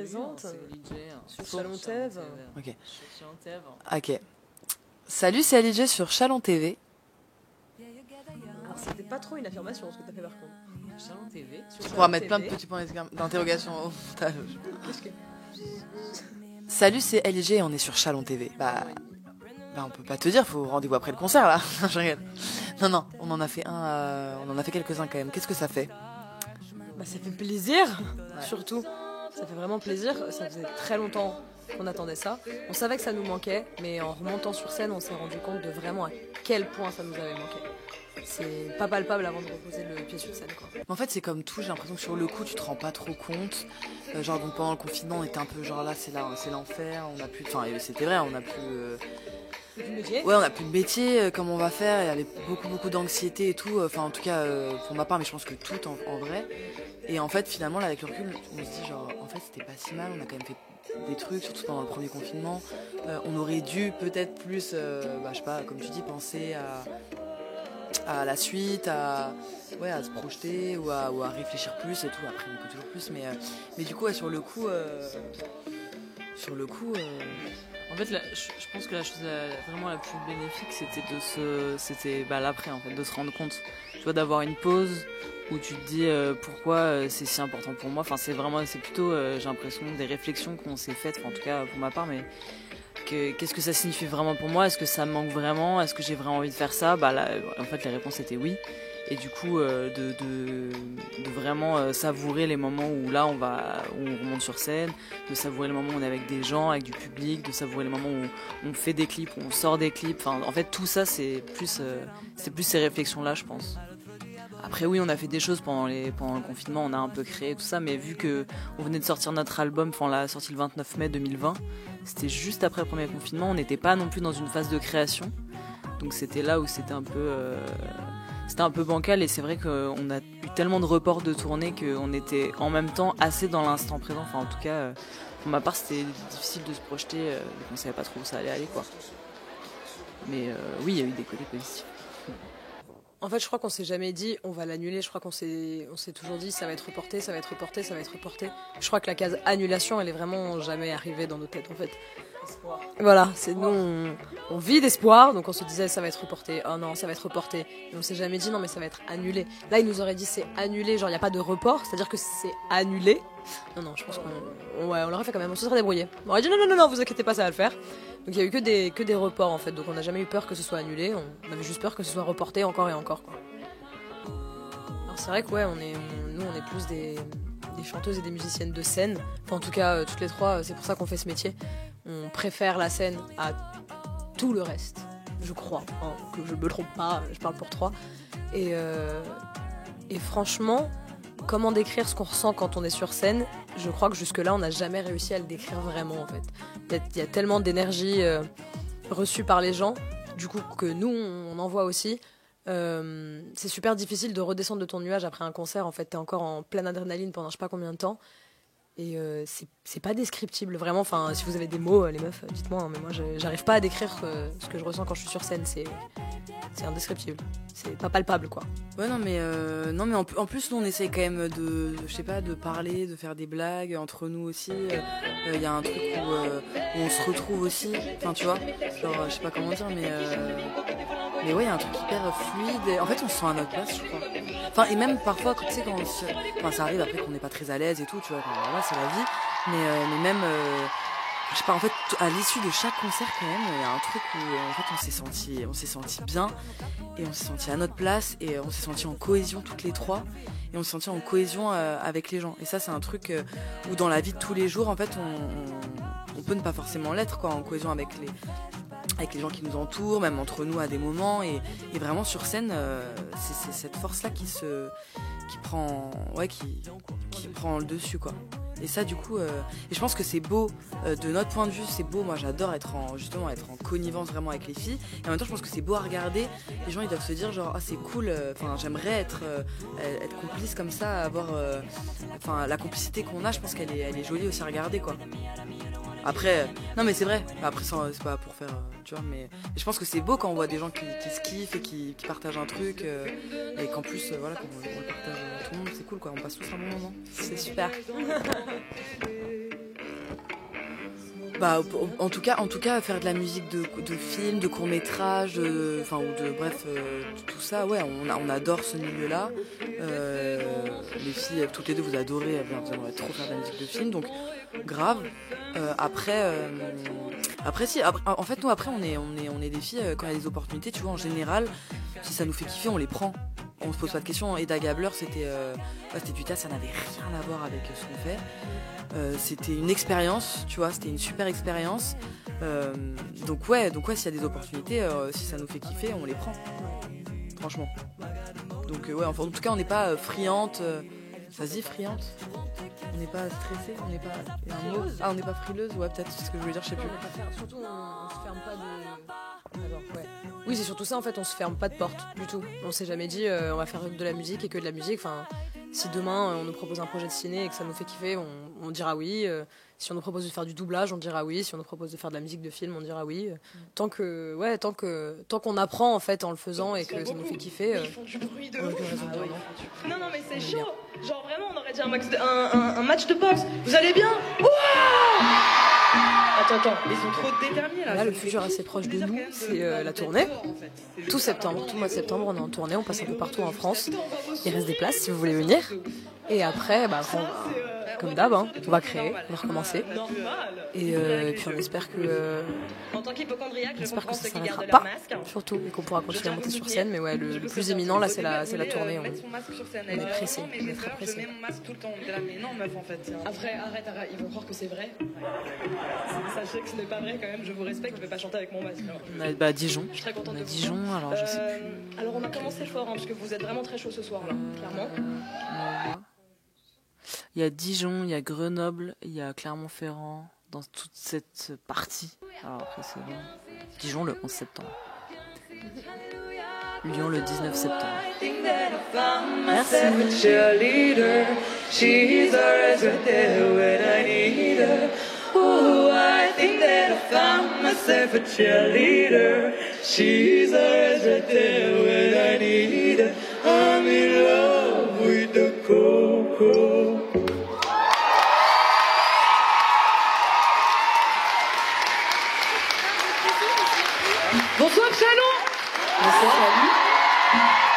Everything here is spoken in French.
présente C'est LJ, sur Chalon TV. Ok. Sur Chalon TV. Ok. Salut, c'est LJ sur Chalon TV. Alors c'était pas trop une affirmation ce que t'as fait par contre. Chalon TV. Sur Tu pourras Chalon mettre plein de TV. petits points d'interrogation au montage. Qu'est-ce que... Salut, c'est LG et on est sur Chalon TV. Bah, on peut pas te dire, faut rendez-vous après le concert là. Je rigole. Non, on en a fait quelques-uns quand même. Qu'est-ce que ça fait? Bah ça fait plaisir, surtout. Ça fait vraiment plaisir. Ça faisait très longtemps qu'on attendait ça. On savait que ça nous manquait, mais en remontant sur scène, on s'est rendu compte de vraiment à quel point ça nous avait manqué. C'est pas palpable avant de reposer le pied sur scène, quoi. En fait, c'est comme tout, j'ai l'impression que sur le coup, tu te rends pas trop compte. Genre, donc pendant le confinement, on était un peu genre là, c'est l'enfer, on a plus. Enfin, c'était vrai, on a plus. Métier. Ouais, on a plus de métier, comment on va faire? Il y avait beaucoup d'anxiété et tout. Enfin, en tout cas, pour ma part, mais je pense que tout en vrai. Et en fait, finalement, là, avec le recul, on se dit, genre, en fait, c'était pas si mal. On a quand même fait des trucs, surtout pendant le premier confinement. On aurait dû peut-être plus, je sais pas, comme tu dis, penser à la suite, à se projeter ou à réfléchir plus et tout. Après, on peut toujours plus, mais du coup, ouais, sur le coup. En fait, je pense que la chose vraiment la plus bénéfique, c'était l'après, en fait, de se rendre compte, tu vois, d'avoir une pause où tu te dis pourquoi c'est si important pour moi. Enfin, c'est plutôt, j'ai l'impression, des réflexions qu'on s'est faites, en tout cas pour ma part, mais qu'est-ce que ça signifie vraiment pour moi? Est-ce que ça me manque vraiment? Est-ce que j'ai vraiment envie de faire ça? Bah là, en fait, les réponses étaient oui. Et du coup, de vraiment savourer les moments où là, où on remonte sur scène, de savourer les moments où on est avec des gens, avec du public, de savourer les moments où on fait des clips, où on sort des clips. Enfin, en fait, tout ça, c'est plus ces réflexions-là, je pense. Après, oui, on a fait des choses pendant le confinement, on a un peu créé tout ça, mais vu qu'on venait de sortir notre album, enfin, on l'a sorti le 29 mai 2020, c'était juste après le premier confinement, on n'était pas non plus dans une phase de création. Donc c'était là où c'était un peu bancal, et c'est vrai qu'on a eu tellement de reports de tournée qu'on était en même temps assez dans l'instant présent. Enfin, en tout cas, pour ma part, c'était difficile de se projeter, on ne savait pas trop où ça allait aller, quoi. Mais oui, il y a eu des côtés positifs. En fait, je crois qu'on s'est jamais dit on va l'annuler. Je crois qu'on s'est toujours dit ça va être reporté, ça va être reporté, ça va être reporté. Je crois que la case annulation, elle est vraiment jamais arrivée dans nos têtes, en fait. Espoir. Voilà, c'est nous, on vit d'espoir, donc on se disait ça va être reporté, oh non, ça va être reporté. Et on s'est jamais dit non, mais ça va être annulé. Là, il nous aurait dit c'est annulé, genre il n'y a pas de report, c'est-à-dire que c'est annulé. Non, je pense qu'on l'aurait fait quand même, on se serait débrouillé. On aurait dit non, vous inquiétez pas, ça va le faire. Donc il y a eu que des reports en fait, donc on n'a jamais eu peur que ce soit annulé, on avait juste peur que ce soit reporté encore et encore, quoi. Alors c'est vrai que ouais, nous on est plus des chanteuses et des musiciennes de scène, enfin en tout cas toutes les trois, c'est pour ça qu'on fait ce métier. On préfère la scène à tout le reste, je crois, hein, que je me trompe pas, je parle pour trois. Et franchement, comment décrire ce qu'on ressent quand on est sur scène? Je crois que jusque-là, on n'a jamais réussi à le décrire vraiment, en fait. Il y a tellement d'énergie reçue par les gens, du coup, que nous, on en voit aussi. C'est super difficile de redescendre de ton nuage après un concert. En fait, t'es encore en pleine adrénaline pendant je sais pas combien de temps. Et c'est pas descriptible, vraiment. Enfin, si vous avez des mots, les meufs, dites-moi. Hein, mais moi, j'arrive pas à décrire ce que je ressens quand je suis sur scène. C'est indescriptible. C'est pas palpable, quoi. Ouais, non, mais en plus, nous, on essaye quand même de parler, de faire des blagues entre nous aussi. Il y a un truc où on se retrouve aussi. Enfin, tu vois, genre, je sais pas comment dire, mais ouais, il y a un truc hyper fluide. En fait, on se sent à notre place, je crois. Enfin, et même parfois, tu sais, enfin, ça arrive après qu'on n'est pas très à l'aise et tout, tu vois. Voilà, c'est la vie. Mais même, je sais pas, en fait, à l'issue de chaque concert, quand même, il y a un truc où, en fait, on s'est senti bien, et on s'est senti à notre place, et on s'est senti en cohésion toutes les trois, et on s'est senti en cohésion avec les gens. Et ça, c'est un truc où dans la vie de tous les jours, en fait, on peut ne pas forcément l'être, quoi, en cohésion avec les gens qui nous entourent, même entre nous à des moments, et vraiment sur scène, c'est cette force-là qui prend le dessus, quoi. Et ça, du coup, et je pense que c'est beau, de notre point de vue, c'est beau. Moi, j'adore être en connivence vraiment avec les filles. Et en même temps, je pense que c'est beau à regarder. Les gens, ils doivent se dire genre, ah, c'est cool. Enfin, j'aimerais être complice comme ça, avoir, la complicité qu'on a. Je pense qu'elle est jolie aussi à regarder, quoi. Après, non mais c'est vrai, après c'est pas pour faire, tu vois, mais je pense que c'est beau quand on voit des gens qui se kiffent et qui partagent un truc, et qu'en plus, voilà, quand on le partage tout le monde, c'est cool, quoi, on passe tous un bon moment, c'est super. Bah, en tout cas, faire de la musique de films, de courts-métrages, bref, tout ça, ouais, on adore ce milieu-là. Les filles, toutes les deux, vous adorez, vous aimeriez trop faire de la musique de film, donc grave. En fait, nous, après, on est des filles, quand il y a des opportunités, tu vois, en général, si ça nous fait kiffer, on les prend. On se pose pas de questions. Et Gabler, c'était du théâtre, ça n'avait rien à voir avec ce qu'on fait. C'était une expérience, tu vois, c'était une super expérience. Donc ouais, s'il y a des opportunités, si ça nous fait kiffer, on les prend. Franchement. Donc ouais, enfin, en tout cas, on n'est pas friante. Ça se dit friante? On n'est pas stressé? On n'est pas. Il y a un mot? Ah, on n'est pas frileuse? Ouais, peut-être, c'est ce que je voulais dire, je sais plus. Surtout, on se ferme pas de. D'accord, ouais. Oui, c'est surtout ça, en fait, on se ferme pas de porte du tout. On s'est jamais dit on va faire de la musique et que de la musique. Enfin, si demain on nous propose un projet de ciné et que ça nous fait kiffer, on dira oui. Si on nous propose de faire du doublage, on dira oui. Si on nous propose de faire de la musique de film, on dira oui. Tant qu'on apprend en fait en le faisant et que ça nous fait kiffer. Ils font du bruit de on a ouf. aucune raison de dire non. Non, mais c'est chaud. Genre vraiment, on aurait dit un match de boxe. Vous allez bien? Attends, ils sont trop déterminés là. Là, le futur assez proche de nous, c'est la tournée. Tout septembre, tout le mois de septembre, on est en tournée, on passe un peu partout en France. Il reste des places si vous voulez venir. Et après, comme d'hab, on va créer, on va recommencer. Et puis on espère que En tant qu'hypochondriaque, je comprends ça ceux qui s'arrêtera gardent pas, leur masque. surtout, et qu'on pourra continuer à monter sur scène. Mais ouais, le plus éminent là, c'est la tournée. On est pressés, on est très Je pressés. mets mon masque tout le temps. Mais non, meuf, en fait. Après, arrête, ils vont croire que c'est vrai. Sachez que ce n'est pas vrai quand même, je vous respecte, je vais pas chanter avec mon masque. On a Dijon. Je suis très contente On de a vous. Dijon, alors je sais plus. Alors on a commencé fort, parce que vous êtes vraiment très chaud ce soir là, clairement. Il y a Dijon, il y a Grenoble, il y a Clermont-Ferrand, dans toute cette partie. Alors après c'est bon. Dijon le 11 septembre. Lyon le 19 septembre. Merci. Cheerleader, she's always right there when I need her. Oh, I think that I found myself a cheerleader. She's always right there when I need her. I'm in love with the coco. Bonsoir Chalon. Bonsoir.